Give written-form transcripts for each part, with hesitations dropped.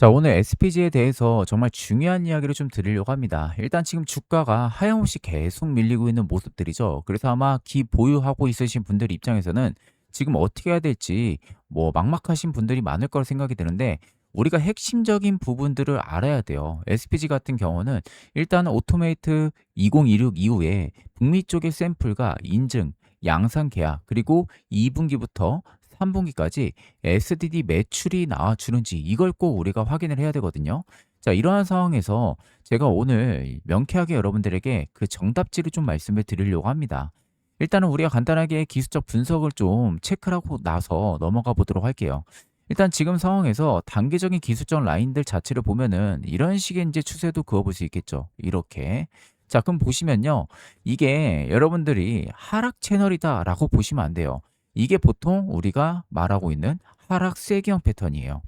자, 오늘 SPG에 대해서 정말 중요한 이야기를 좀 드리려고 합니다. 일단 지금 주가가 하염없이 계속 밀리고 있는 모습들이죠. 그래서 아마 기 보유하고 있으신 분들 입장에서는 지금 어떻게 해야 될지 막막하신 분들이 많을 거라 생각이 드는데, 우리가 핵심적인 부분들을 알아야 돼요. SPG 같은 경우는 일단 오토메이트 2026 이후에 북미 쪽의 샘플과 인증, 양산 계약, 그리고 2분기부터 3분기까지 SDD 매출이 나와주는지 이걸 꼭 우리가 확인을 해야 되거든요. 자, 이러한 상황에서 제가 오늘 명쾌하게 여러분들에게 그 정답지를 좀 말씀을 드리려고 합니다. 일단은 우리가 간단하게 기술적 분석을 좀 체크를 하고 나서 넘어가 보도록 할게요. 일단 지금 상황에서 단기적인 기술적 라인들 자체를 보면은 이런 식의 이제 추세도 그어볼 수 있겠죠. 이렇게. 자, 그럼 보시면요. 이게 여러분들이 하락 채널이다라고 보시면 안 돼요. 이게 보통 우리가 말하고 있는 하락 세기형 패턴이에요.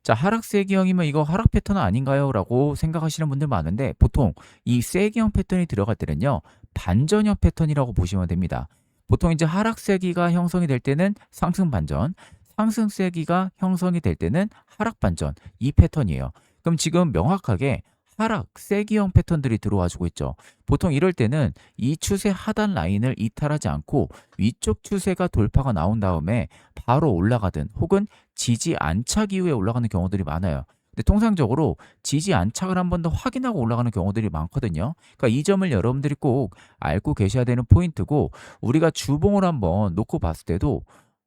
자, 하락 세기형이면 이거 하락 패턴 아닌가요? 라고 생각하시는 분들 많은데, 보통 이 세기형 패턴이 들어갈 때는요, 반전형 패턴이라고 보시면 됩니다. 보통 이제 하락 세기가 형성이 될 때는 상승 반전, 상승 세기가 형성이 될 때는 하락 반전, 이 패턴이에요. 그럼 지금 명확하게 하락 세기형 패턴들이 들어와 주고 있죠. 보통 이럴 때는 이 추세 하단 라인을 이탈하지 않고 위쪽 추세가 돌파가 나온 다음에 바로 올라가든 혹은 지지 안착 이후에 올라가는 경우들이 많아요. 근데 통상적으로 지지 안착을 한 번 더 확인하고 올라가는 경우들이 많거든요. 그러니까 이 점을 여러분들이 꼭 알고 계셔야 되는 포인트고, 우리가 주봉을 한번 놓고 봤을 때도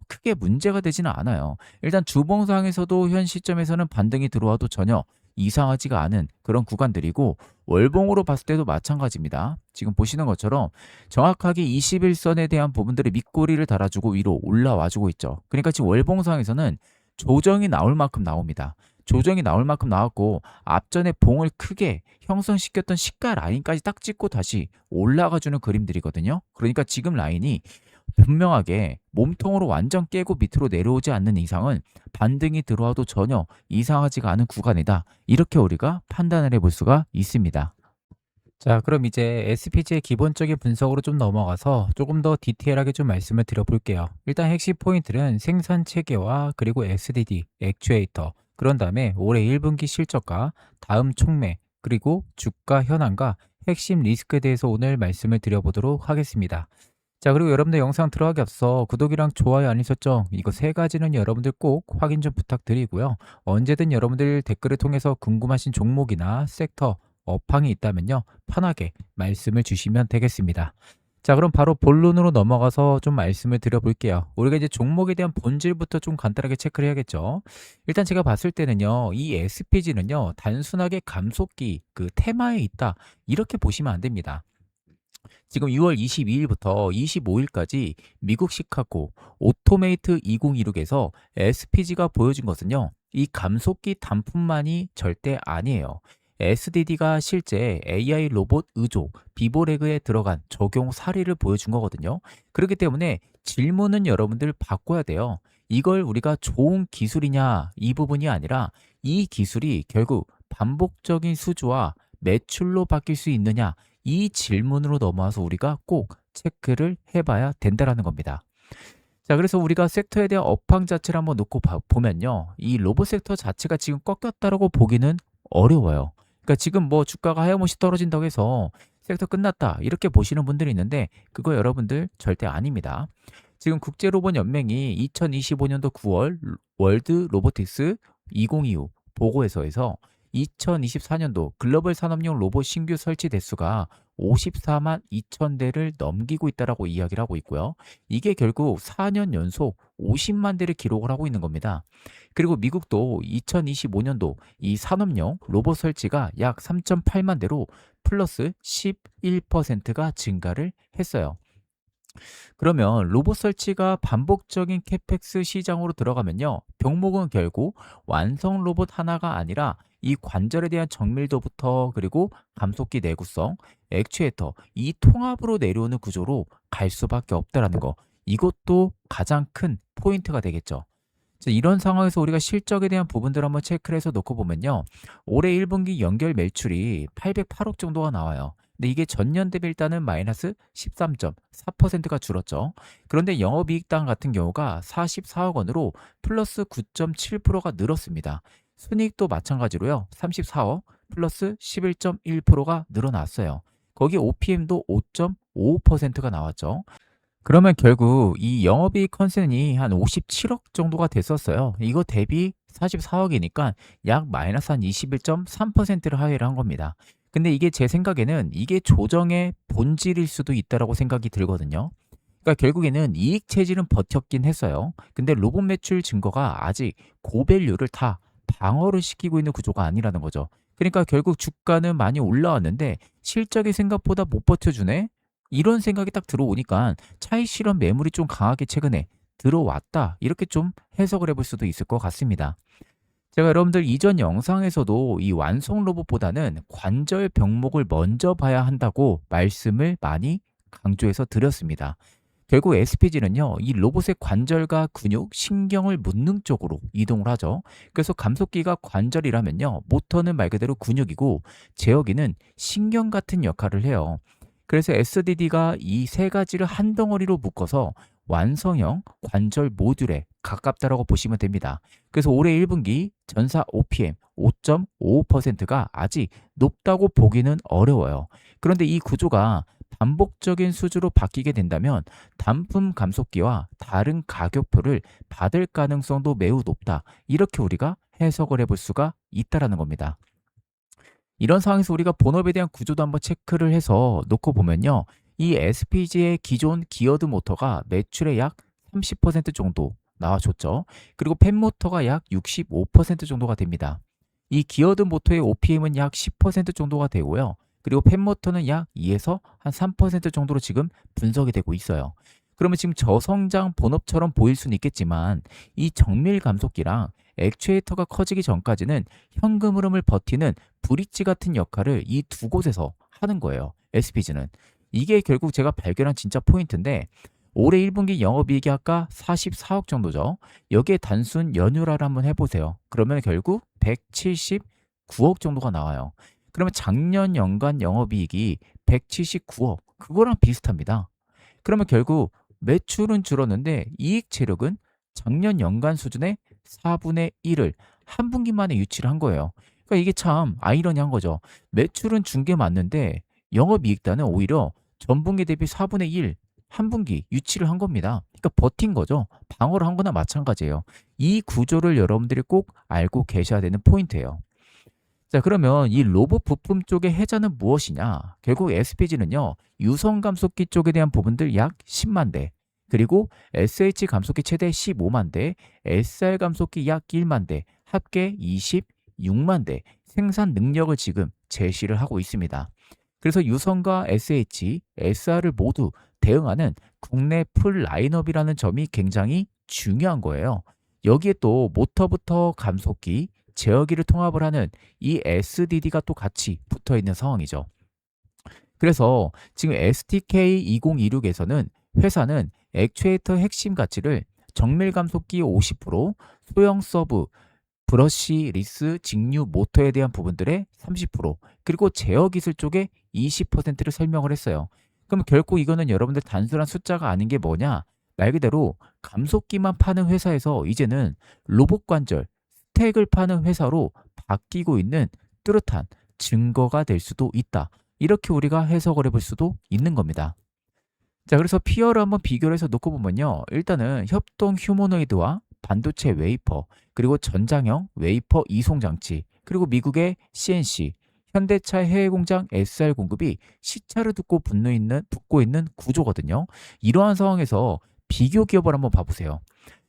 크게 문제가 되지는 않아요. 일단 주봉상에서도 현 시점에서는 반등이 들어와도 전혀 이상하지가 않은 그런 구간들이고, 월봉으로 봤을 때도 마찬가지입니다. 지금 보시는 것처럼 정확하게 21선에 대한 부분들을 밑꼬리를 달아주고 위로 올라와주고 있죠. 그러니까 지금 월봉상에서는 조정이 나올 만큼 나옵니다. 조정이 나올 만큼 나왔고, 앞전에 봉을 크게 형성시켰던 시가 라인까지 딱 찍고 다시 올라가주는 그림들이거든요. 그러니까 지금 라인이 분명하게 몸통으로 완전 깨고 밑으로 내려오지 않는 이상은 반등이 들어와도 전혀 이상하지가 않은 구간이다. 이렇게 우리가 판단을 해볼 수가 있습니다. 자, 그럼 이제 SPG의 기본적인 분석으로 좀 넘어가서 조금 더 디테일하게 좀 말씀을 드려볼게요. 일단 핵심 포인트는 생산 체계와 그리고 SDD, 액추에이터, 그런 다음에 올해 1분기 실적과 다음 촉매, 그리고 주가 현황과 핵심 리스크에 대해서 오늘 말씀을 드려보도록 하겠습니다. 자, 그리고 여러분들 영상 들어가기 앞서 구독이랑 좋아요, 알림 설정, 이거 세 가지는 여러분들 꼭 확인 좀 부탁드리고요. 언제든 여러분들 댓글을 통해서 궁금하신 종목이나 섹터, 업황이 있다면요, 편하게 말씀을 주시면 되겠습니다. 자, 그럼 바로 본론으로 넘어가서 좀 말씀을 드려볼게요. 우리가 이제 종목에 대한 본질부터 좀 간단하게 체크를 해야겠죠. 일단 제가 봤을 때는요, 이 SPG는요, 단순하게 감속기 그 테마에 있다, 이렇게 보시면 안 됩니다. 지금 6월 22일부터 25일까지 미국 시카고 오토메이트 2026에서 SPG가 보여준 것은요, 이 감속기 단품만이 절대 아니에요. SDD가 실제 AI 로봇 의조, 비보레그에 들어간 적용 사례를 보여준 거거든요. 그렇기 때문에 질문은 여러분들 바꿔야 돼요. 이걸 우리가 좋은 기술이냐, 이 부분이 아니라 이 기술이 결국 반복적인 수주와 매출로 바뀔 수 있느냐, 이 질문으로 넘어와서 우리가 꼭 체크를 해봐야 된다라는 겁니다. 자, 그래서 우리가 섹터에 대한 업황 자체를 한번 놓고 보면요, 이 로봇 섹터 자체가 지금 꺾였다라고 보기는 어려워요. 그러니까 지금 주가가 하염없이 떨어진다고 해서 섹터 끝났다 이렇게 보시는 분들이 있는데, 그거 여러분들 절대 아닙니다. 지금 국제로봇연맹이 2025년도 9월 월드 로보틱스 2025 보고에서에서 2024년도 글로벌 산업용 로봇 신규 설치 대수가 54만 2천 대를 넘기고 있다라고 이야기를 하고 있고요. 이게 결국 4년 연속 50만 대를 기록을 하고 있는 겁니다. 그리고 미국도 2025년도 이 산업용 로봇 설치가 약 3.8만 대로 플러스 11%가 증가를 했어요. 그러면 로봇 설치가 반복적인 캐펙스 시장으로 들어가면요, 병목은 결국 완성 로봇 하나가 아니라 이 관절에 대한 정밀도부터 그리고 감속기 내구성, 액추에이터, 이 통합으로 내려오는 구조로 갈 수밖에 없다라는 거. 이것도 가장 큰 포인트가 되겠죠. 자, 이런 상황에서 우리가 실적에 대한 부분들 한번 체크를 해서 놓고 보면요, 올해 1분기 연결 매출이 808억 정도가 나와요. 근데 이게 전년 대비 일단은 마이너스 13.4%가 줄었죠. 그런데 영업이익당 같은 경우가 44억 원으로 플러스 9.7%가 늘었습니다. 순이익도 마찬가지로요. 34억 플러스 11.1%가 늘어났어요. 거기 OPM도 5.55%가 나왔죠. 그러면 결국 이 영업이익 컨센이 한 57억 정도가 됐었어요. 이거 대비 44억이니까 약 마이너스 한 21.3%를 하회를 한 겁니다. 근데 이게 제 생각에는 이게 조정의 본질일 수도 있다라고 생각이 들거든요. 그러니까 결국에는 이익 체질은 버텼긴 했어요. 근데 로봇 매출 증거가 아직 고밸류를 다 방어를 시키고 있는 구조가 아니라는 거죠. 그러니까 결국 주가는 많이 올라왔는데 실적이 생각보다 못 버텨주네? 이런 생각이 딱 들어오니까 차익 실현 매물이 좀 강하게 최근에 들어왔다. 이렇게 좀 해석을 해볼 수도 있을 것 같습니다. 제가 여러분들 이전 영상에서도 이 완성 로봇보다는 관절 병목을 먼저 봐야 한다고 말씀을 많이 강조해서 드렸습니다. 결국 SPG는요, 이 로봇의 관절과 근육, 신경을 묻는 쪽으로 이동을 하죠. 그래서 감속기가 관절이라면요, 모터는 말 그대로 근육이고, 제어기는 신경 같은 역할을 해요. 그래서 SDD가 이 세 가지를 한 덩어리로 묶어서 완성형 관절 모듈에 가깝다라고 보시면 됩니다. 그래서 올해 1분기 전사 OPM 5.55%가 아직 높다고 보기는 어려워요. 그런데 이 구조가 반복적인 수주로 바뀌게 된다면 단품 감속기와 다른 가격표를 받을 가능성도 매우 높다. 이렇게 우리가 해석을 해볼 수가 있다라는 겁니다. 이런 상황에서 우리가 본업에 대한 구조도 한번 체크를 해서 놓고 보면요. 이 SPG의 기존 기어드 모터가 매출의 약 30% 정도 나와줬죠. 그리고 펜모터가 약 65% 정도가 됩니다. 이 기어드 모터의 OPM은 약 10% 정도가 되고요. 그리고 펜모터는 약 2에서 한 3% 정도로 지금 분석이 되고 있어요. 그러면 지금 저성장 본업처럼 보일 수는 있겠지만 이 정밀 감속기랑 액추에이터가 커지기 전까지는 현금 흐름을 버티는 브릿지 같은 역할을 이 두 곳에서 하는 거예요. SPG는. 이게 결국 제가 발견한 진짜 포인트인데 올해 1분기 영업이익이 아까 44억 정도죠. 여기에 단순 연율화를 한번 해보세요. 그러면 결국 179억 정도가 나와요. 그러면 작년 연간 영업이익이 179억. 그거랑 비슷합니다. 그러면 결국 매출은 줄었는데 이익 체력은 작년 연간 수준의 4분의 1을 한 분기 만에 유치를 한 거예요. 그러니까 이게 참 아이러니한 거죠. 매출은 준 게 맞는데 영업이익단은 오히려 전분기 대비 4분의 1 한 분기 유치를 한 겁니다. 그러니까 버틴 거죠. 방어를 한 거나 마찬가지예요. 이 구조를 여러분들이 꼭 알고 계셔야 되는 포인트예요. 자, 그러면 이 로봇 부품 쪽의 해자는 무엇이냐? 결국 SPG는요, 유성 감속기 쪽에 대한 부분들 약 10만 대, 그리고 SH 감속기 최대 15만 대, SR 감속기 약 1만 대, 합계 26만 대 생산 능력을 지금 제시를 하고 있습니다. 그래서 유성과 SH, SR을 모두 대응하는 국내 풀 라인업이라는 점이 굉장히 중요한 거예요. 여기에 또 모터부터 감속기, 제어기를 통합을 하는 이 SDD가 또 같이 붙어 있는 상황이죠. 그래서 지금 STK2026에서는 회사는 액추에이터 핵심 가치를 정밀 감속기 50%, 소형 서브, 브러쉬 리스 직류 모터에 대한 부분들의 30%, 그리고 제어 기술 쪽에 20%를 설명을 했어요. 그럼 결국 이거는 여러분들 단순한 숫자가 아닌 게 뭐냐? 말 그대로 감속기만 파는 회사에서 이제는 로봇 관절, 스택을 파는 회사로 바뀌고 있는 뚜렷한 증거가 될 수도 있다. 이렇게 우리가 해석을 해볼 수도 있는 겁니다. 자, 그래서 피어를 한번 비교를 해서 놓고 보면요. 일단은 협동 휴머노이드와 반도체 웨이퍼, 그리고 전장형 웨이퍼 이송 장치, 그리고 미국의 CNC, 현대차 해외 공장 SR 공급이 시차를 두고 붙고 있는 구조거든요. 이러한 상황에서 비교 기업을 한번 봐보세요.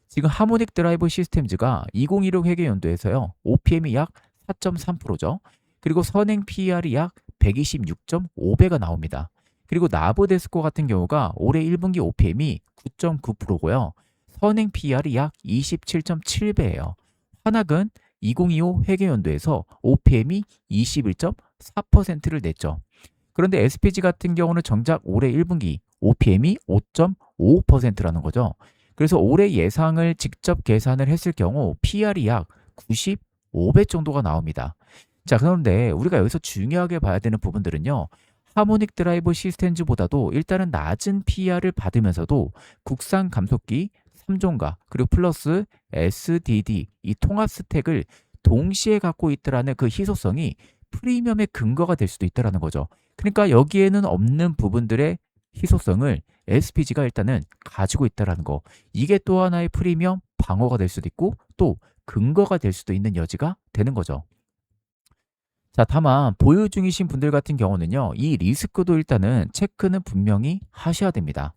지금 하모닉 드라이브 시스템즈가 2016 회계 연도에서요. OPM이 약 4.3%죠. 그리고 선행 PER이 약 126.5배가 나옵니다. 그리고 나브데스코 같은 경우가 올해 1분기 OPM이 9.9%고요. 선행 PER이 약 27.7배예요. 환학은 2025 회계연도에서 OPM이 21.4%를 냈죠. 그런데 SPG 같은 경우는 정작 올해 1분기 OPM이 5.55%라는 거죠. 그래서 올해 예상을 직접 계산을 했을 경우 PR이 약 95배 정도가 나옵니다. 자, 그런데 우리가 여기서 중요하게 봐야 되는 부분들은요. 하모닉 드라이브 시스템즈보다도 일단은 낮은 PR을 받으면서도 국산 감속기 3종가 그리고 플러스 SDD 이 통합 스택을 동시에 갖고 있더라는 그 희소성이 프리미엄의 근거가 될 수도 있다라는 거죠. 그러니까 여기에는 없는 부분들의 희소성을 SPG가 일단은 가지고 있다라는 거. 이게 또 하나의 프리미엄 방어가 될 수도 있고 또 근거가 될 수도 있는 여지가 되는 거죠. 자, 다만 보유 중이신 분들 같은 경우는요. 이 리스크도 일단은 체크는 분명히 하셔야 됩니다.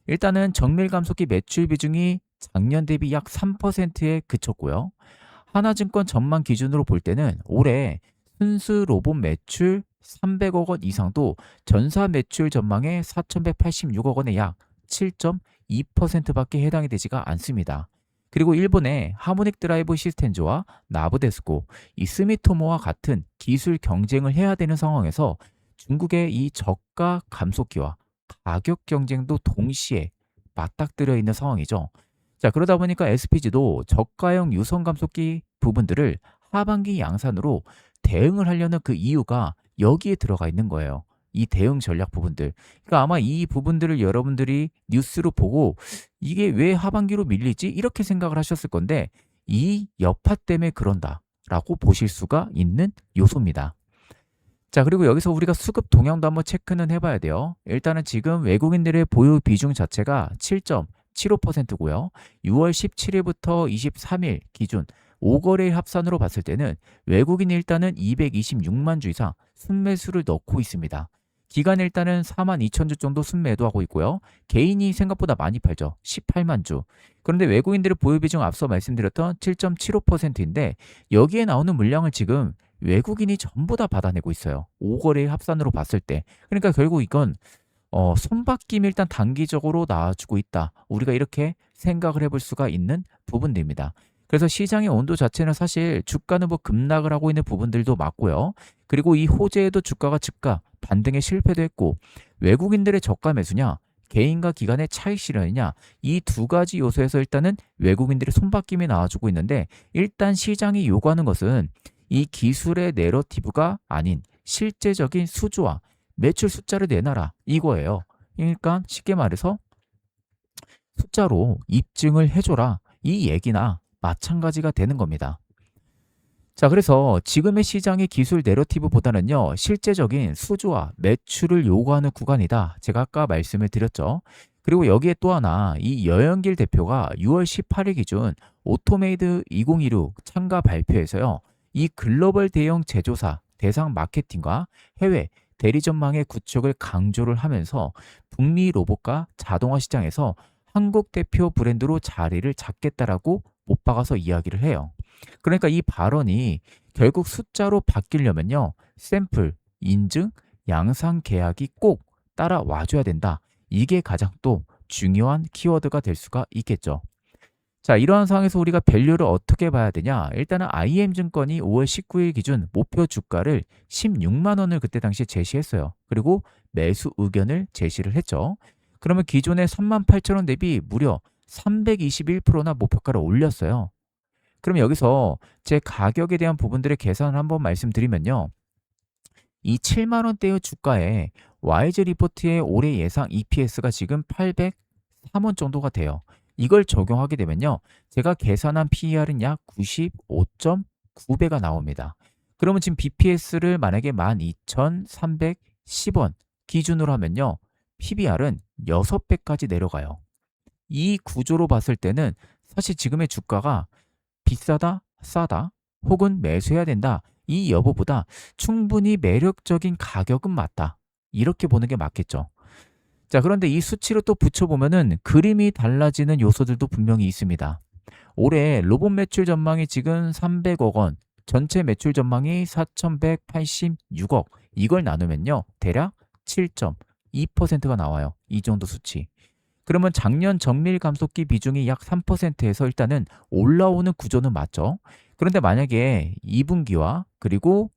일단은 정밀 감속기 매출 비중이 작년 대비 약 3%에 그쳤고요. 하나증권 전망 기준으로 볼 때는 올해 순수 로봇 매출 300억 원 이상도 전사 매출 전망의 4,186억 원의 약 7.2%밖에 해당이 되지가 않습니다. 그리고 일본의 하모닉 드라이브 시스템즈와 나부데스코, 이 스미토모와 같은 기술 경쟁을 해야 되는 상황에서 중국의 이 저가 감속기와 가격 경쟁도 동시에 맞닥뜨려 있는 상황이죠. 자, 그러다 보니까 SPG도 저가형 유선 감속기 부분들을 하반기 양산으로 대응을 하려는 그 이유가 여기에 들어가 있는 거예요. 이 대응 전략 부분들. 그러니까 아마 이 부분들을 여러분들이 뉴스로 보고 이게 왜 하반기로 밀리지? 이렇게 생각을 하셨을 건데 이 여파 때문에 그런다라고 보실 수가 있는 요소입니다. 자, 그리고 여기서 우리가 수급 동향도 한번 체크는 해봐야 돼요. 일단은 지금 외국인들의 보유 비중 자체가 7.75%고요. 6월 17일부터 23일 기준 5거래일 합산으로 봤을 때는 외국인이 일단은 226만 주 이상 순매수를 넣고 있습니다. 기간 일단은 4만 2천 주 정도 순매도하고 있고요. 개인이 생각보다 많이 팔죠. 18만 주. 그런데 외국인들의 보유 비중 앞서 말씀드렸던 7.75%인데 여기에 나오는 물량을 지금 외국인이 전부 다 받아내고 있어요. 5거래일 합산으로 봤을 때. 그러니까 결국 이건 손바뀜이 일단 단기적으로 나와주고 있다. 우리가 이렇게 생각을 해볼 수가 있는 부분들입니다. 그래서 시장의 온도 자체는 사실 주가는 뭐 급락을 하고 있는 부분들도 맞고요. 그리고 이 호재에도 주가가 즉가 반등에 실패도 했고 외국인들의 저가 매수냐 개인과 기관의 차익 실현이냐 이 두 가지 요소에서 일단은 외국인들의 손바뀜이 나와주고 있는데 일단 시장이 요구하는 것은 이 기술의 내러티브가 아닌 실제적인 수주와 매출 숫자를 내놔라 이거예요. 그러니까 쉽게 말해서 숫자로 입증을 해줘라 이 얘기나 마찬가지가 되는 겁니다. 자, 그래서 지금의 시장의 기술 내러티브보다는요, 실제적인 수주와 매출을 요구하는 구간이다. 제가 아까 말씀을 드렸죠. 그리고 여기에 또 하나, 이 여영길 대표가 6월 18일 기준 오토메이드 2016 참가 발표에서요, 이 글로벌 대형 제조사 대상 마케팅과 해외 대리 전망의 구축을 강조를 하면서 북미 로봇과 자동화 시장에서 한국 대표 브랜드로 자리를 잡겠다라고 못 박아서 이야기를 해요. 그러니까 이 발언이 결국 숫자로 바뀌려면요. 샘플, 인증, 양산 계약이 꼭 따라와줘야 된다. 이게 가장 또 중요한 키워드가 될 수가 있겠죠. 자, 이러한 상황에서 우리가 밸류를 어떻게 봐야 되냐? 일단은 IM증권이 5월 19일 기준 목표 주가를 16만 원을 그때 당시에 제시했어요. 그리고 매수 의견을 제시를 했죠. 그러면 기존의 3만 8천 원 대비 무려 321%나 목표가를 올렸어요. 그럼 여기서 제 가격에 대한 부분들의 계산을 한번 말씀드리면요. 이 7만 원대의 주가에 YG 리포트의 올해 예상 EPS가 지금 803원 정도가 돼요. 이걸 적용하게 되면요. 제가 계산한 PER은 약 95.9배가 나옵니다. 그러면 지금 BPS를 만약에 12,310원 기준으로 하면요. PBR은 6배까지 내려가요. 이 구조로 봤을 때는 사실 지금의 주가가 비싸다, 싸다, 혹은 매수해야 된다. 이 여부보다 충분히 매력적인 가격은 맞다. 이렇게 보는 게 맞겠죠. 자, 그런데 이 수치로 또 붙여보면은 그림이 달라지는 요소들도 분명히 있습니다. 올해 로봇 매출 전망이 지금 300억 원, 전체 매출 전망이 4,186억. 이걸 나누면요. 대략 7.2%가 나와요. 이 정도 수치. 그러면 작년 정밀 감속기 비중이 약 3%에서 일단은 올라오는 구조는 맞죠. 그런데 만약에 2분기와 그리고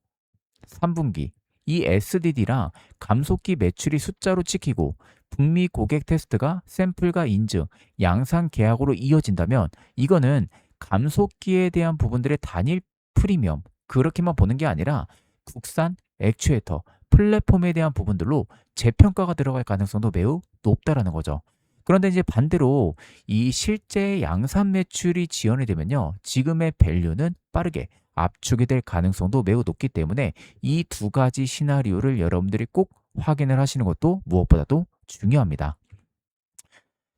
3분기 이 SDD랑 감속기 매출이 숫자로 찍히고 북미 고객 테스트가 샘플과 인증, 양산 계약으로 이어진다면 이거는 감속기에 대한 부분들의 단일 프리미엄 그렇게만 보는 게 아니라 국산 액추에이터 플랫폼에 대한 부분들로 재평가가 들어갈 가능성도 매우 높다라는 거죠. 그런데 이제 반대로 이 실제 양산 매출이 지연이 되면요. 지금의 밸류는 빠르게 압축이 될 가능성도 매우 높기 때문에 이 두 가지 시나리오를 여러분들이 꼭 확인을 하시는 것도 무엇보다도 중요합니다.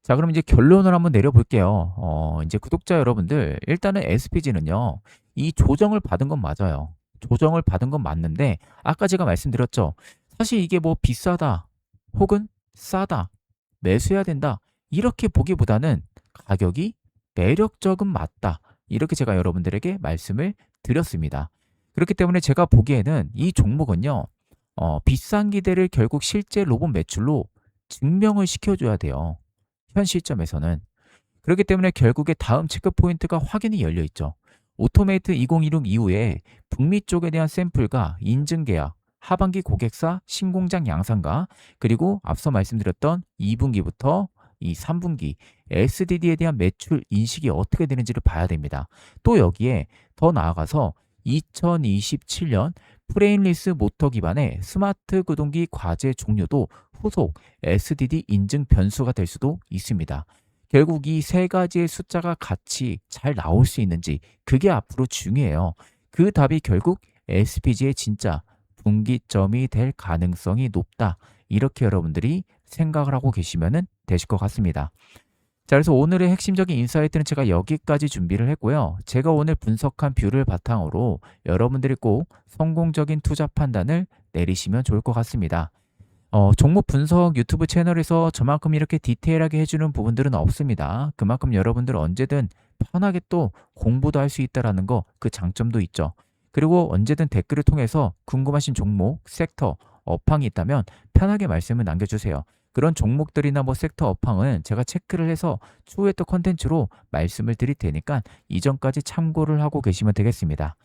자, 그럼 이제 결론을 한번 내려볼게요. 이제 구독자 여러분들, 일단은 SPG는요, 이 조정을 받은 건 맞아요. 조정을 받은 건 맞는데, 아까 제가 말씀드렸죠. 사실 이게 뭐 비싸다, 혹은 싸다, 매수해야 된다, 이렇게 보기보다는 가격이 매력적은 맞다. 이렇게 제가 여러분들에게 말씀을 드렸습니다. 그렇기 때문에 제가 보기에는 이 종목은요, 비싼 기대를 결국 실제 로봇 매출로 증명을 시켜줘야 돼요. 현 시점에서는. 그렇기 때문에 결국에 다음 체크 포인트가 확인이 열려 있죠. 오토메이트 2016 이후에 북미 쪽에 대한 샘플과 인증 계약, 하반기 고객사 신공장 양산과 그리고 앞서 말씀드렸던 2분기부터 이 3분기 SDD에 대한 매출 인식이 어떻게 되는지를 봐야 됩니다. 또 여기에 더 나아가서 2027년 프레임리스 모터 기반의 스마트 구동기 과제 종료도 후속 SDD 인증 변수가 될 수도 있습니다. 결국 이 세 가지의 숫자가 같이 잘 나올 수 있는지 그게 앞으로 중요해요. 그 답이 결국 SPG의 진짜 분기점이 될 가능성이 높다. 이렇게 여러분들이 생각을 하고 계시면 되실 것 같습니다. 자, 그래서 오늘의 핵심적인 인사이트는 제가 여기까지 준비를 했고요. 제가 오늘 분석한 뷰를 바탕으로 여러분들이 꼭 성공적인 투자 판단을 내리시면 좋을 것 같습니다. 종목 분석 유튜브 채널에서 저만큼 이렇게 디테일하게 해주는 부분들은 없습니다. 그만큼 여러분들 언제든 편하게 또 공부도 할 수 있다는 거, 그 장점도 있죠. 그리고 언제든 댓글을 통해서 궁금하신 종목, 섹터, 업황이 있다면 편하게 말씀을 남겨주세요. 그런 종목들이나 뭐 섹터 업황은 제가 체크를 해서 추후에 또 컨텐츠로 말씀을 드릴 테니까 이전까지 참고를 하고 계시면 되겠습니다.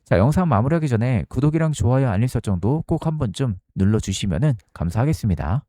자, 영상 마무리하기 전에 구독이랑 좋아요, 알림 설정도 꼭 한 번쯤 눌러주시면 감사하겠습니다.